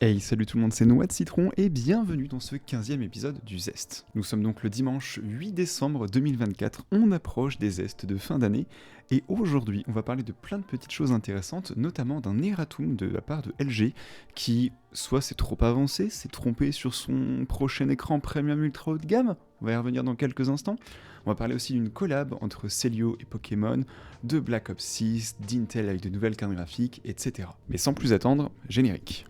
Hey, salut tout le monde, c'est Noix de Citron et bienvenue dans ce 15e épisode du Zest. Nous sommes donc le dimanche 8 décembre 2024, on approche des Zest de fin d'année et aujourd'hui on va parler de plein de petites choses intéressantes, notamment d'un erratum de la part de LG qui soit s'est trop avancé, s'est trompé sur son prochain écran premium ultra haut de gamme, on va y revenir dans quelques instants. On va parler aussi d'une collab entre Celio et Pokémon, de Black Ops 6, d'Intel avec de nouvelles cartes graphiques, etc. Mais sans plus attendre, générique.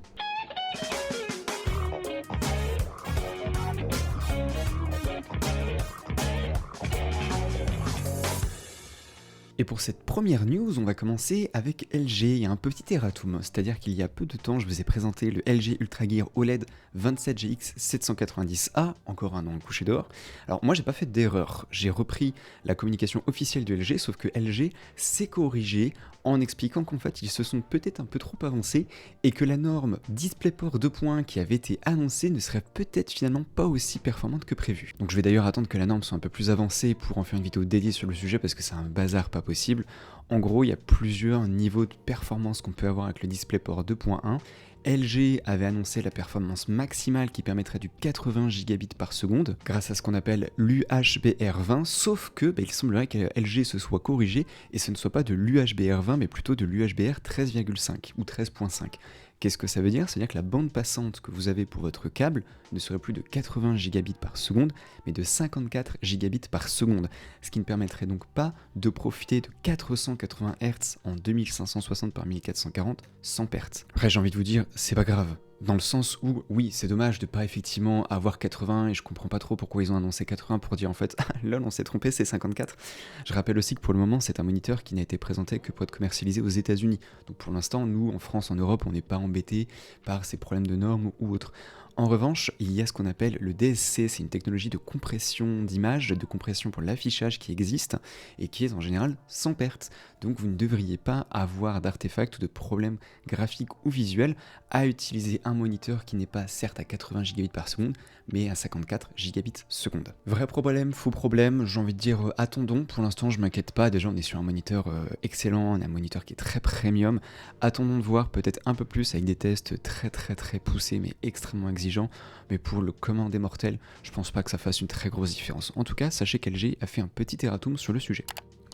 Et pour cette première news, on va commencer avec LG. Il y a un petit erratum, c'est-à-dire qu'il y a peu de temps, je vous ai présenté le LG Ultra Gear OLED 27GX 790A, encore un an couché dehors. Alors moi j'ai pas fait d'erreur, j'ai repris la communication officielle de LG, sauf que LG s'est corrigé en expliquant qu'en fait ils se sont peut-être un peu trop avancés et que la norme DisplayPort 2.1 qui avait été annoncée ne serait peut-être finalement pas aussi performante que prévu. Donc je vais d'ailleurs attendre que la norme soit un peu plus avancée pour en faire une vidéo dédiée sur le sujet parce que c'est un bazar pas possible. En gros, il y a plusieurs niveaux de performance qu'on peut avoir avec le DisplayPort 2.1. LG avait annoncé la performance maximale qui permettrait du 80 gigabits par seconde grâce à ce qu'on appelle l'UHBR20, sauf que il semblerait que LG se soit corrigé et ce ne soit pas de l'UHBR20 mais plutôt de l'UHBR 13,5 ou 13.5. Qu'est-ce que ça veut dire? C'est-à-dire que la bande passante que vous avez pour votre câble ne serait plus de 80 gigabits par seconde, mais de 54 gigabits par seconde, ce qui ne permettrait donc pas de profiter de 480 Hz en 2560 par 1440 sans perte. Après, j'ai envie de vous dire, c'est pas grave. Dans le sens où, oui, c'est dommage de pas effectivement avoir 80 et je comprends pas trop pourquoi ils ont annoncé 80 pour dire en fait, lol, on s'est trompé, c'est 54. Je rappelle aussi que pour le moment, c'est un moniteur qui n'a été présenté que pour être commercialisé aux États-Unis. Donc pour l'instant, nous, en France, en Europe, on n'est pas embêtés par ces problèmes de normes ou autres. En revanche, il y a ce qu'on appelle le DSC, c'est une technologie de compression d'image, de compression pour l'affichage qui existe et qui est en général sans perte. Donc vous ne devriez pas avoir d'artefacts ou de problèmes graphiques ou visuels à utiliser un moniteur qui n'est pas certes à 80 gigabits par seconde, mais à 54 gigabits seconde. Vrai problème, faux problème, j'ai envie de dire attendons, pour l'instant je m'inquiète pas, déjà on est sur un moniteur excellent, on a un moniteur qui est très premium, attendons de voir peut-être un peu plus avec des tests très poussés mais extrêmement exigeants, mais pour le commun des mortels, je pense pas que ça fasse une très grosse différence. En tout cas, sachez qu'LG a fait un petit erratum sur le sujet.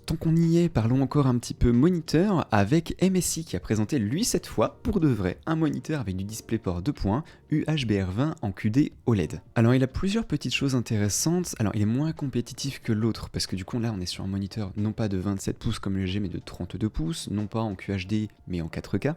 Tant qu'on y est, parlons encore un petit peu moniteur avec MSI qui a présenté lui cette fois, pour de vrai, un moniteur avec du DisplayPort 2.1 UHBR20 en QD OLED. Alors il a plusieurs petites choses intéressantes, alors il est moins compétitif que l'autre parce que du coup là on est sur un moniteur non pas de 27 pouces comme le LG mais de 32 pouces, non pas en QHD mais en 4K,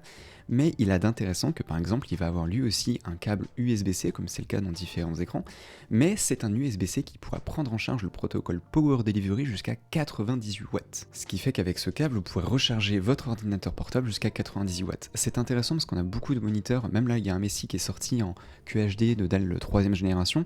mais il a d'intéressant que par exemple il va avoir lui aussi un câble USB-C comme c'est le cas dans différents écrans, mais c'est un USB-C qui pourra prendre en charge le protocole Power Delivery jusqu'à 98 watts. Ce qui fait qu'avec ce câble vous pourrez recharger votre ordinateur portable jusqu'à 90 watts. C'est intéressant parce qu'on a beaucoup de moniteurs, même là il y a un Messi qui est sorti en QHD de dalle 3ème génération,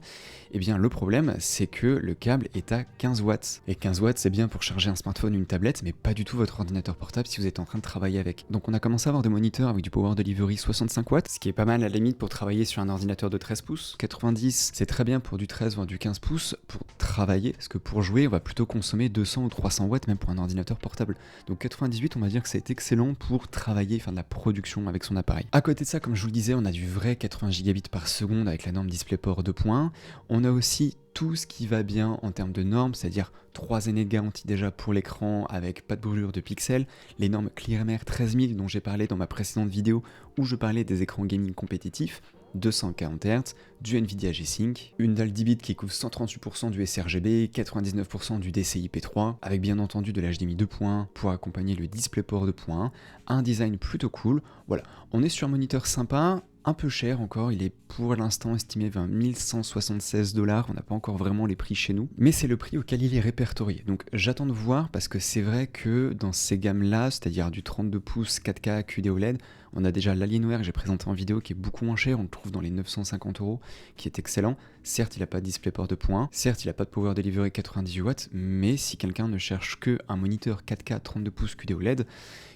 et bien le problème c'est que le câble est à 15 watts. Et 15 watts c'est bien pour charger un smartphone ou une tablette, mais pas du tout votre ordinateur portable si vous êtes en train de travailler avec. Donc on a commencé à avoir des moniteurs avec du Power Delivery 65 watts, ce qui est pas mal à la limite pour travailler sur un ordinateur de 13 pouces. 90 c'est très bien pour du 13 voire du 15 pouces pour travailler, parce que pour jouer on va plutôt consommer 200 ou 300 watts même pour un ordinateur portable. Donc 98 on va dire que c'est excellent pour travailler, faire de la production avec son appareil. À côté de ça, comme je vous le disais, on a du vrai 80 gigabits par seconde avec la norme DisplayPort 2.1. On a aussi tout ce qui va bien en termes de normes, c'est-à-dire 3 années de garantie déjà pour l'écran avec pas de brûlure de pixels, les normes ClearMR 13000 dont j'ai parlé dans ma précédente vidéo où je parlais des écrans gaming compétitifs, 240 Hz, du Nvidia G-Sync, une dalle 10 bits qui couvre 138% du sRGB, 99% du DCI-P3, avec bien entendu de l'HDMI 2.1 pour accompagner le DisplayPort 2.1, un design plutôt cool. Voilà, on est sur un moniteur sympa, un peu cher encore, il est pour l'instant estimé vers 1176 $, on n'a pas encore vraiment les prix chez nous, mais c'est le prix auquel il est répertorié. Donc j'attends de voir parce que c'est vrai que dans ces gammes-là, c'est-à-dire du 32 pouces 4K QD OLED, on a déjà l'Alienware que j'ai présenté en vidéo qui est beaucoup moins cher, on le trouve dans les 950 €, qui est excellent. Certes, il n'a pas de DisplayPort 2.1, certes, il n'a pas de Power Delivery 98 watts, mais si quelqu'un ne cherche que un moniteur 4K 32 pouces QD OLED,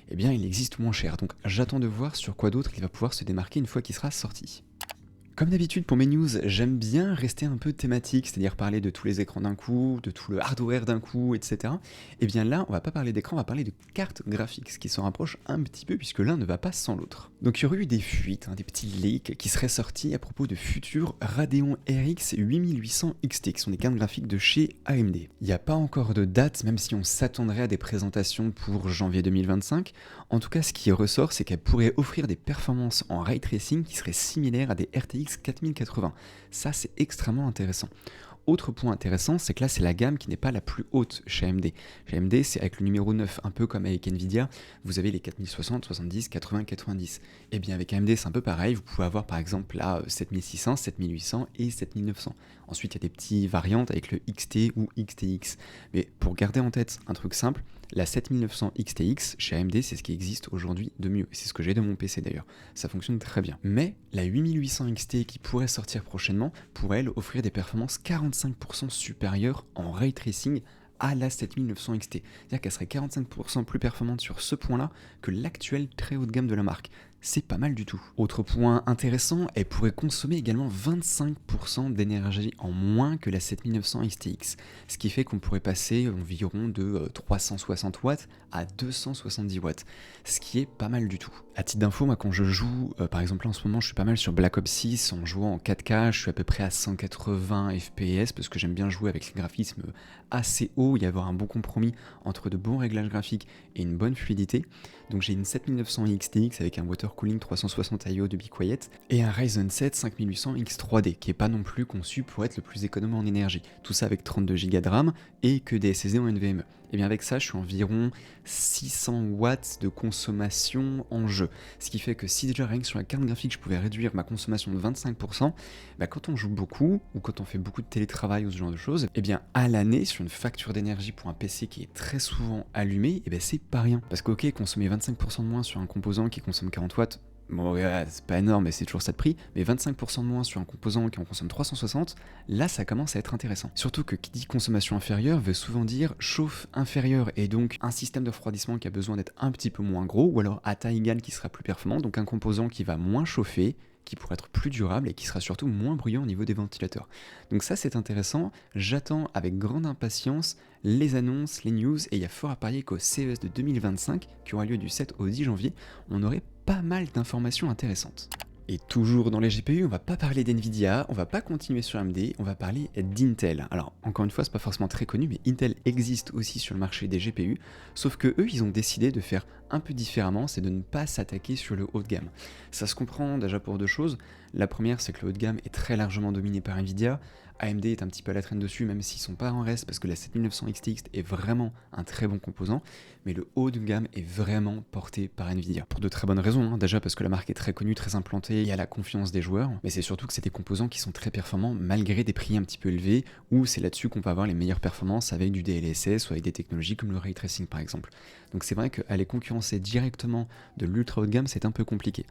eh bien il existe moins cher. Donc j'attends de voir sur quoi d'autre il va pouvoir se démarquer une fois qu'il sera sorti. Comme d'habitude pour mes news, j'aime bien rester un peu thématique, c'est-à-dire parler de tous les écrans d'un coup, de tout le hardware d'un coup, etc. Et bien là, on va pas parler d'écran, on va parler de cartes graphiques, ce qui s'en rapproche un petit peu puisque l'un ne va pas sans l'autre. Donc il y aurait eu des fuites, des petits leaks qui seraient sortis à propos de futurs Radeon RX 8800 XT, qui sont des cartes graphiques de chez AMD. Il n'y a pas encore de date, même si on s'attendrait à des présentations pour janvier 2025. En tout cas, ce qui ressort, c'est qu'elles pourraient offrir des performances en ray tracing qui seraient similaires à des RTX 4080. Ça, c'est extrêmement intéressant. Autre point intéressant, c'est que là, c'est la gamme qui n'est pas la plus haute chez AMD. Chez AMD, c'est avec le numéro 9, un peu comme avec Nvidia, vous avez les 4060, 70, 80, 90. Et bien avec AMD, c'est un peu pareil, vous pouvez avoir par exemple là 7600, 7800 et 7900. Ensuite, il y a des petites variantes avec le XT ou XTX. Mais pour garder en tête un truc simple, la 7900 XTX chez AMD, c'est ce qui existe aujourd'hui de mieux. C'est ce que j'ai de mon PC d'ailleurs. Ça fonctionne très bien. Mais la 8800 XT qui pourrait sortir prochainement pourrait elle offrir des performances 45% supérieures en ray tracing à la 7900 XT. C'est-à-dire qu'elle serait 45% plus performante sur ce point-là que l'actuelle très haut de gamme de la marque. C'est pas mal du tout. Autre point intéressant, elle pourrait consommer également 25% d'énergie en moins que la 7900 XTX, ce qui fait qu'on pourrait passer environ de 360 watts à 270 watts, ce qui est pas mal du tout. À titre d'info, moi quand je joue, par exemple là, en ce moment je suis pas mal sur Black Ops 6 en jouant en 4K, je suis à peu près à 180 FPS parce que j'aime bien jouer avec les graphismes assez hauts, y avoir un bon compromis entre de bons réglages graphiques et une bonne fluidité. Donc j'ai une 7900 XTX avec un water cooling 360 IO de Be Quiet et un Ryzen 7 5800 X3D qui est pas non plus conçu pour être le plus économe en énergie. Tout ça avec 32 Go de RAM et que des SSD en NVMe. Et bien avec ça, je suis environ 600 watts de consommation en jeu. Ce qui fait que si déjà rien que sur la carte graphique, je pouvais réduire ma consommation de 25%, quand on joue beaucoup ou quand on fait beaucoup de télétravail ou ce genre de choses, et bien à l'année, sur une facture d'énergie pour un PC qui est très souvent allumé, et bien c'est pas rien. Parce que ok, consommer 25% de moins sur un composant qui consomme 40 watts, bon, c'est pas énorme, mais c'est toujours ça de prix, mais 25% de moins sur un composant qui en consomme 360, là ça commence à être intéressant. Surtout que qui dit consommation inférieure veut souvent dire chauffe inférieure, et donc un système de refroidissement qui a besoin d'être un petit peu moins gros, ou alors à taille égale qui sera plus performant, donc un composant qui va moins chauffer, qui pourrait être plus durable et qui sera surtout moins bruyant au niveau des ventilateurs. Donc ça c'est intéressant, j'attends avec grande impatience les annonces, les news, et il y a fort à parier qu'au CES de 2025, qui aura lieu du 7 au 10 janvier, on aurait pas mal d'informations intéressantes. Et toujours dans les GPU, on va pas parler d'NVIDIA, on va pas continuer sur AMD, on va parler d'Intel. Alors encore une fois, c'est pas forcément très connu, mais Intel existe aussi sur le marché des GPU, sauf que eux, ils ont décidé de faire un peu différemment, c'est de ne pas s'attaquer sur le haut de gamme. Ça se comprend déjà pour deux choses. La première, c'est que le haut de gamme est très largement dominé par NVIDIA. AMD est un petit peu à la traîne dessus, même s'ils sont pas en reste, parce que la 7900 XTX est vraiment un très bon composant, mais le haut de gamme est vraiment porté par NVIDIA. Pour de très bonnes raisons, déjà parce que la marque est très connue, très implantée et a la confiance des joueurs, mais c'est surtout que c'est des composants qui sont très performants malgré des prix un petit peu élevés, où c'est là-dessus qu'on peut avoir les meilleures performances avec du DLSS ou avec des technologies comme le ray tracing par exemple. Donc c'est vrai qu'aller concurrencer directement de l'ultra haut de gamme, c'est un peu compliqué.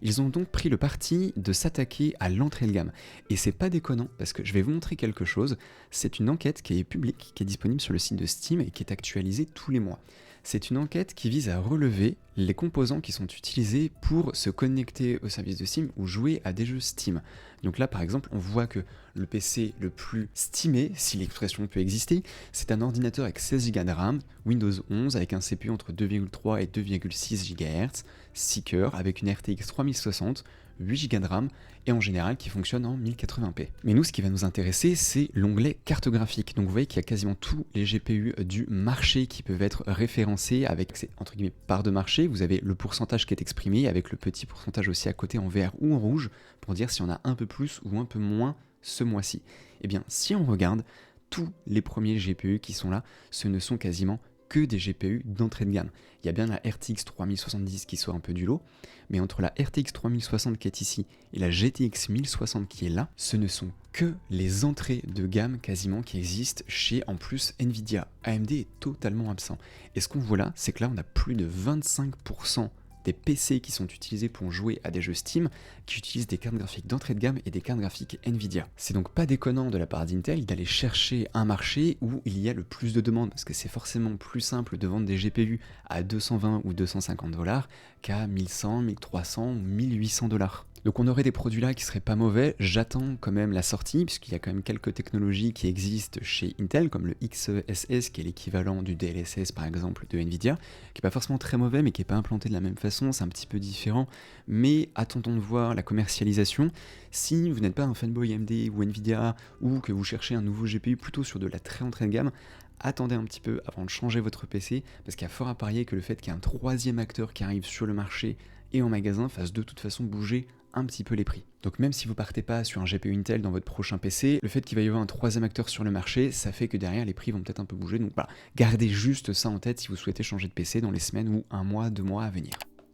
Ils ont donc pris le parti de s'attaquer à l'entrée de gamme. Et c'est pas déconnant, parce que je vais vous montrer quelque chose. C'est une enquête qui est publique, qui est disponible sur le site de Steam et qui est actualisée tous les mois. C'est une enquête qui vise à relever les composants qui sont utilisés pour se connecter au service de Steam ou jouer à des jeux Steam. Donc là par exemple on voit que le PC le plus stimé, si l'expression peut exister, c'est un ordinateur avec 16 Go de RAM, Windows 11 avec un CPU entre 2,3 et 2,6 GHz, 6 cœurs avec une RTX 3060, 8 Go de RAM et en général qui fonctionne en 1080p. Mais nous ce qui va nous intéresser c'est l'onglet carte graphique. Donc vous voyez qu'il y a quasiment tous les GPU du marché qui peuvent être référencés avec ces entre guillemets parts de marché. Vous avez le pourcentage qui est exprimé avec le petit pourcentage aussi à côté en vert ou en rouge pour dire si on a un peu plus ou un peu moins ce mois-ci. Et bien si on regarde tous les premiers GPU qui sont là, ce ne sont quasiment que des GPU d'entrée de gamme. Il y a bien la RTX 3070 qui sort un peu du lot, mais entre la RTX 3060 qui est ici et la GTX 1060 qui est là, ce ne sont que les entrées de gamme quasiment qui existent chez en plus Nvidia. AMD est totalement absent. Et ce qu'on voit là, c'est que là on a plus de 25% des PC qui sont utilisés pour jouer à des jeux Steam qui utilisent des cartes graphiques d'entrée de gamme et des cartes graphiques Nvidia. C'est donc pas déconnant de la part d'Intel d'aller chercher un marché où il y a le plus de demandes parce que c'est forcément plus simple de vendre des GPU à 220 ou 250 $ qu'à 1100, 1300 ou 1800 $. Donc on aurait des produits là qui seraient pas mauvais, j'attends quand même la sortie, puisqu'il y a quand même quelques technologies qui existent chez Intel, comme le XeSS, qui est l'équivalent du DLSS par exemple de Nvidia, qui est pas forcément très mauvais, mais qui est pas implanté de la même façon, c'est un petit peu différent, mais attendons de voir la commercialisation. Si vous n'êtes pas un fanboy AMD ou Nvidia, ou que vous cherchez un nouveau GPU plutôt sur de la très entrée de gamme, attendez un petit peu avant de changer votre PC, parce qu'il y a fort à parier que le fait qu'il y ait un troisième acteur qui arrive sur le marché et en magasin fasse de toute façon bouger un petit peu les prix. Donc même si vous partez pas sur un GPU Intel dans votre prochain PC, le fait qu'il va y avoir un troisième acteur sur le marché, ça fait que derrière les prix vont peut-être un peu bouger. Donc voilà, gardez juste ça en tête si vous souhaitez changer de PC dans les semaines ou un mois, 2 mois à venir.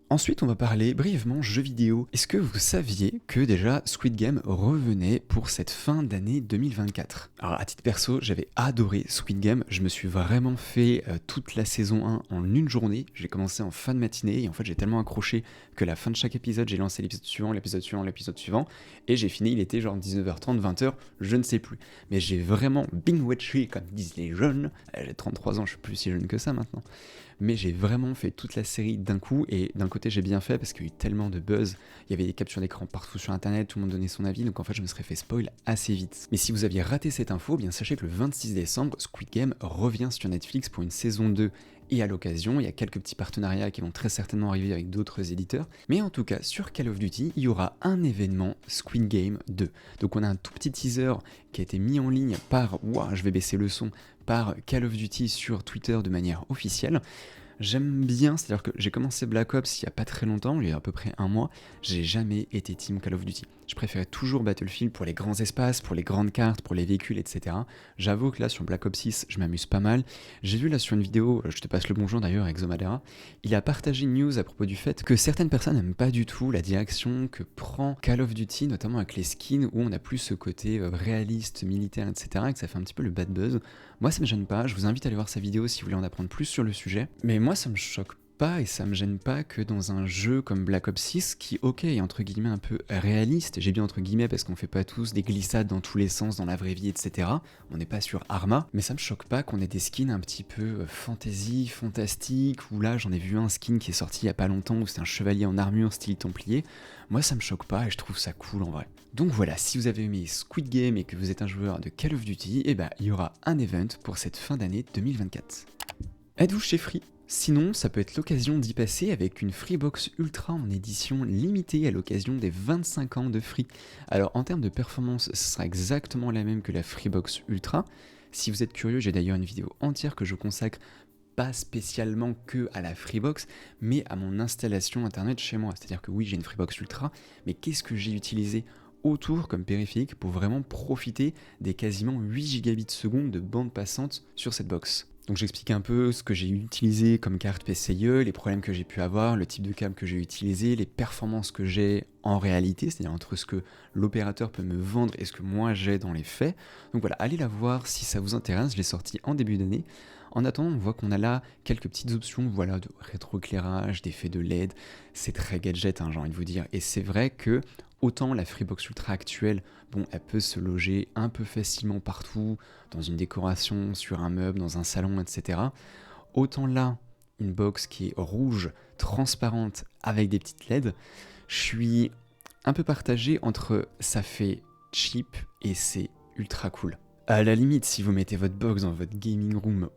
Ensuite, on va parler brièvement jeux vidéo. Est-ce que vous saviez que déjà Squid Game revenait pour cette fin d'année 2024 ? Alors à titre perso, j'avais adoré Squid Game, je me suis vraiment fait toute la saison 1 en une journée, j'ai commencé en fin de matinée et en fait j'ai tellement accroché que la fin de chaque épisode, j'ai lancé l'épisode suivant, l'épisode suivant, l'épisode suivant et j'ai fini, il était genre 19h30, 20h, je ne sais plus. Mais j'ai vraiment binge-watché comme disent les jeunes, j'ai 33 ans, je suis plus si jeune que ça maintenant. Mais j'ai vraiment fait toute la série d'un coup, et d'un côté j'ai bien fait parce qu'il y a eu tellement de buzz, il y avait des captures d'écran partout sur internet, tout le monde donnait son avis, donc en fait je me serais fait spoil assez vite. Mais si vous aviez raté cette info, bien sachez que le 26 décembre, Squid Game revient sur Netflix pour une saison 2. Et à l'occasion, il y a quelques petits partenariats qui vont très certainement arriver avec d'autres éditeurs. Mais en tout cas, sur Call of Duty, il y aura un événement Squid Game 2. Donc on a un tout petit teaser qui a été mis en ligne par, je vais baisser le son, par Call of Duty sur Twitter de manière officielle. J'aime bien, c'est-à-dire que j'ai commencé Black Ops il y a pas très longtemps, il y a à peu près un mois, j'ai jamais été team Call of Duty. Je préférais toujours Battlefield pour les grands espaces, pour les grandes cartes, pour les véhicules, etc. J'avoue que là sur Black Ops 6, je m'amuse pas mal. J'ai vu là sur une vidéo, je te passe le bonjour d'ailleurs avec Zomadera, il a partagé une news à propos du fait que certaines personnes n'aiment pas du tout la direction que prend Call of Duty, notamment avec les skins où on a plus ce côté réaliste, militaire, etc. et que ça fait un petit peu le bad buzz. Moi ça me gêne pas, je vous invite à aller voir sa vidéo si vous voulez en apprendre plus sur le sujet. Mais moi ça me choque pas et ça me gêne pas que dans un jeu comme Black Ops 6 qui est entre guillemets un peu réaliste, j'ai bien entre guillemets parce qu'on fait pas tous des glissades dans tous les sens dans la vraie vie, etc. On n'est pas sur Arma, mais ça me choque pas qu'on ait des skins un petit peu fantasy, fantastique, où là j'en ai vu un skin qui est sorti il y a pas longtemps où c'est un chevalier en armure style templier. Moi ça me choque pas et je trouve ça cool en vrai. Donc voilà, si vous avez aimé Squid Game et que vous êtes un joueur de Call of Duty, il y aura un event pour cette fin d'année 2024. Êtes-vous chez Free ? Sinon, ça peut être l'occasion d'y passer avec une Freebox Ultra en édition limitée à l'occasion des 25 ans de Free. Alors en termes de performance, ce sera exactement la même que la Freebox Ultra. Si vous êtes curieux, j'ai d'ailleurs une vidéo entière que je consacre pas spécialement que à la Freebox, mais à mon installation internet chez moi. C'est-à-dire que oui, j'ai une Freebox Ultra, mais qu'est-ce que j'ai utilisé autour comme périphérique pour vraiment profiter des quasiment 8 gigabits seconde de bande passante sur cette box. Donc j'explique un peu ce que j'ai utilisé comme carte PCIe, les problèmes que j'ai pu avoir, le type de câble que j'ai utilisé, les performances que j'ai en réalité, c'est-à-dire entre ce que l'opérateur peut me vendre et ce que moi j'ai dans les faits. Donc voilà, allez la voir si ça vous intéresse, je l'ai sorti en début d'année. En attendant, on voit qu'on a là quelques petites options, de rétroéclairage, d'effets de LED, c'est très gadget, j'ai envie de vous dire, et c'est vrai que autant la Freebox Ultra actuelle, elle peut se loger un peu facilement partout, dans une décoration, sur un meuble, dans un salon, etc. Autant là, une box qui est rouge, transparente, avec des petites LED, je suis un peu partagé entre ça fait cheap et c'est ultra cool. À la limite, si vous mettez votre box dans votre gaming room,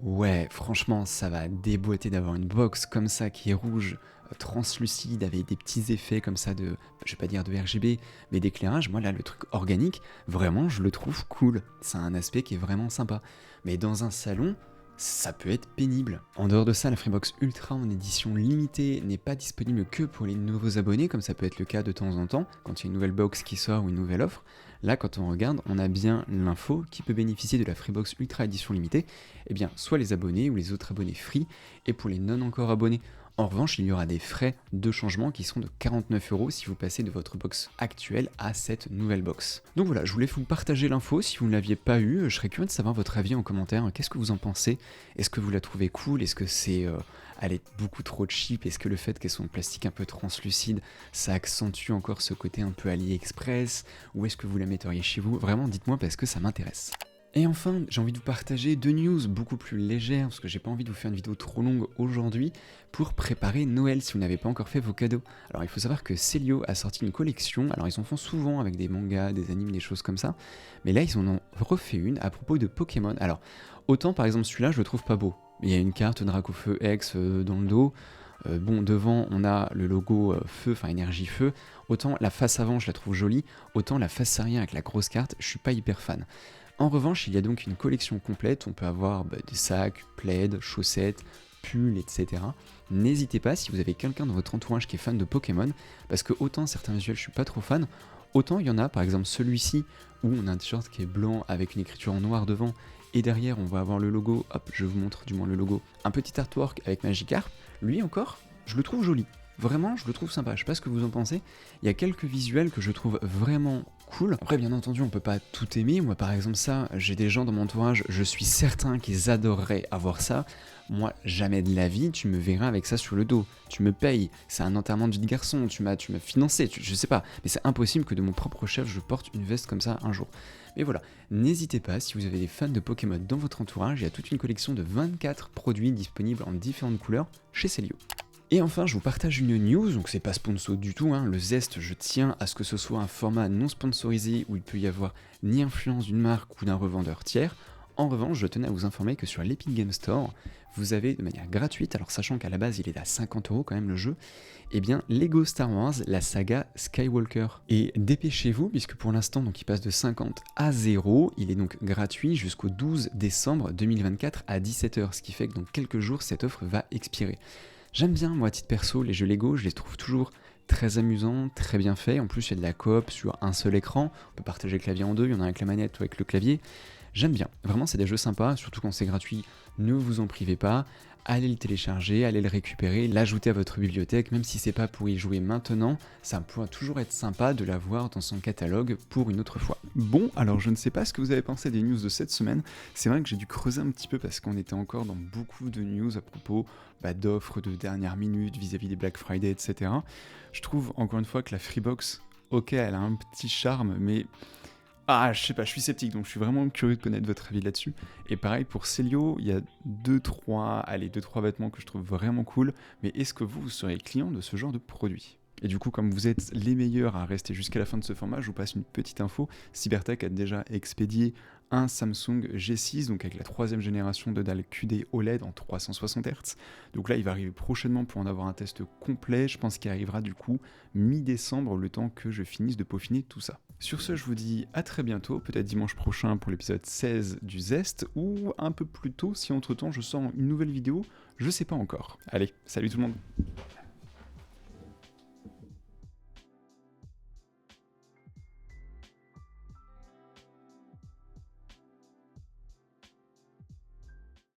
franchement, ça va déboîter d'avoir une box comme ça qui est rouge, translucide, avec des petits effets comme ça de, je vais pas dire de RGB, mais d'éclairage. Moi là, le truc organique, vraiment, je le trouve cool. Ça a un aspect qui est vraiment sympa. Mais dans un salon, ça peut être pénible. En dehors de ça, la Freebox Ultra en édition limitée n'est pas disponible que pour les nouveaux abonnés, comme ça peut être le cas de temps en temps, quand il y a une nouvelle box qui sort ou une nouvelle offre. Là, quand on regarde, on a bien l'info qui peut bénéficier de la Freebox Ultra édition limitée, soit les abonnés ou les autres abonnés free, et pour les non encore abonnés. En revanche, il y aura des frais de changement qui sont de 49 € si vous passez de votre box actuelle à cette nouvelle box. Donc voilà, je voulais vous partager l'info. Si vous ne l'aviez pas eu, je serais curieux de savoir votre avis en commentaire. Qu'est-ce que vous en pensez ? Est-ce que vous la trouvez cool ? Est-ce que c'est elle est beaucoup trop cheap ? Est-ce que le fait qu'elle soit en plastique un peu translucide, ça accentue encore ce côté un peu AliExpress ? Ou est-ce que vous la metteriez chez vous ? Vraiment, dites-moi parce que ça m'intéresse. Et enfin, j'ai envie de vous partager 2 news beaucoup plus légères, parce que j'ai pas envie de vous faire une vidéo trop longue aujourd'hui, pour préparer Noël si vous n'avez pas encore fait vos cadeaux. Alors il faut savoir que Celio a sorti une collection, alors ils en font souvent avec des mangas, des animes, des choses comme ça, mais là ils en ont refait une à propos de Pokémon. Alors, autant par exemple celui-là je le trouve pas beau, il y a une carte Dracofeu X dans le dos, bon devant on a le logo feu, enfin énergie feu, autant la face avant je la trouve jolie, autant la face arrière avec la grosse carte je suis pas hyper fan. En revanche, il y a donc une collection complète, on peut avoir des sacs, plaids, chaussettes, pulls, etc. N'hésitez pas si vous avez quelqu'un dans votre entourage qui est fan de Pokémon, parce que autant certains visuels je suis pas trop fan, autant il y en a, par exemple celui-ci, où on a un t-shirt qui est blanc avec une écriture en noir devant, et derrière on va avoir le logo, hop, je vous montre du moins le logo, un petit artwork avec Magikarp, lui encore, je le trouve joli. Vraiment, je le trouve sympa, je sais pas ce que vous en pensez, il y a quelques visuels que je trouve vraiment cool. Après, bien entendu, on peut pas tout aimer, moi par exemple ça, j'ai des gens dans mon entourage, je suis certain qu'ils adoreraient avoir ça, moi jamais de la vie, tu me verras avec ça sur le dos, tu me payes, c'est un enterrement de vie de garçon, tu m'as financé, je sais pas, mais c'est impossible que de mon propre chef je porte une veste comme ça un jour. Mais voilà, n'hésitez pas, si vous avez des fans de Pokémon dans votre entourage, il y a toute une collection de 24 produits disponibles en différentes couleurs chez Celio. Et enfin, je vous partage une news, donc c'est pas sponsor du tout, le Zest, je tiens à ce que ce soit un format non sponsorisé où il peut y avoir ni influence d'une marque ou d'un revendeur tiers. En revanche, je tenais à vous informer que sur l'Epic Game Store, vous avez de manière gratuite, alors sachant qu'à la base il est à 50€ quand même le jeu, et bien Lego Star Wars, la saga Skywalker. Et dépêchez-vous, puisque pour l'instant donc il passe de 50 à 0, il est donc gratuit jusqu'au 12 décembre 2024 à 17h, ce qui fait que dans quelques jours cette offre va expirer. J'aime bien, moi, à titre perso, les jeux Lego, je les trouve toujours très amusants, très bien faits. En plus, il y a de la coop sur un seul écran. On peut partager le clavier en deux, il y en a avec la manette ou avec le clavier. J'aime bien. Vraiment, c'est des jeux sympas, surtout quand c'est gratuit. Ne vous en privez pas. Allez le télécharger, allez le récupérer, l'ajouter à votre bibliothèque, même si c'est pas pour y jouer maintenant, ça pourra toujours être sympa de l'avoir dans son catalogue pour une autre fois. Bon, alors je ne sais pas ce que vous avez pensé des news de cette semaine, c'est vrai que j'ai dû creuser un petit peu parce qu'on était encore dans beaucoup de news à propos d'offres de dernière minute vis-à-vis des Black Friday, etc. Je trouve encore une fois que la Freebox, ok, elle a un petit charme, mais... je sais pas, je suis sceptique, donc je suis vraiment curieux de connaître votre avis là-dessus. Et pareil, pour Celio, il y a 2-3 vêtements que je trouve vraiment cool, mais est-ce que vous serez client de ce genre de produit ? Et du coup, comme vous êtes les meilleurs à rester jusqu'à la fin de ce format, je vous passe une petite info. Cybertech a déjà expédié un Samsung G6, donc avec la 3e génération de dalle QD OLED en 360 Hz. Donc là, il va arriver prochainement pour en avoir un test complet. Je pense qu'il arrivera du coup mi-décembre, le temps que je finisse de peaufiner tout ça. Sur ce, je vous dis à très bientôt, peut-être dimanche prochain pour l'épisode 16 du Zest, ou un peu plus tôt si entre-temps je sors une nouvelle vidéo, je sais pas encore. Allez, salut tout le monde!